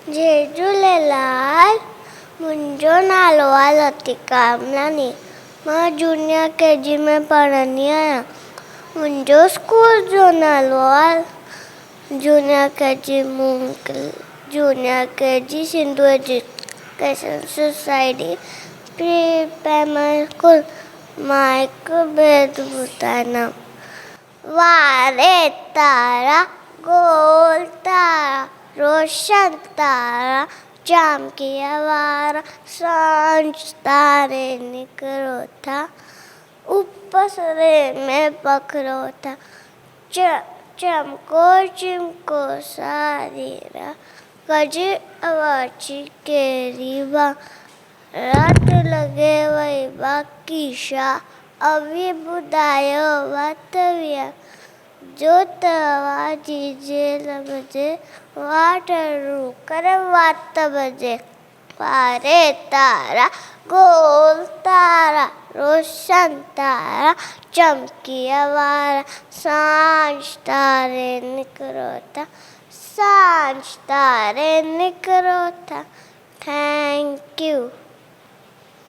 जय झूलेलाल। मुंहिंजो नालो आहे लतिका अमलानी। मां जूनियर KG में पढ़ंदी आहियां। मुंहिंजो स्कूल जो नालो आहे junior KG Sindhu education society pre primary school. मां हिकु बैदि ॿुधाईंदमि। वारे तारा गोल तारा रोशन तारा चमकिया वारा सांझ तारे निकरो था उपसरे में पखरो था चमको चिमको सारीरा कजी अवाची केरीवा रात लगे वही बाकी शाह अभी बुधायो वातविया जो तवाजी जेल बजे वाटरू करे वात बजे। वारे तारा गोल तारा रोशन तारा चमकिया वारा सांझ तारे निकरो था। Thank you.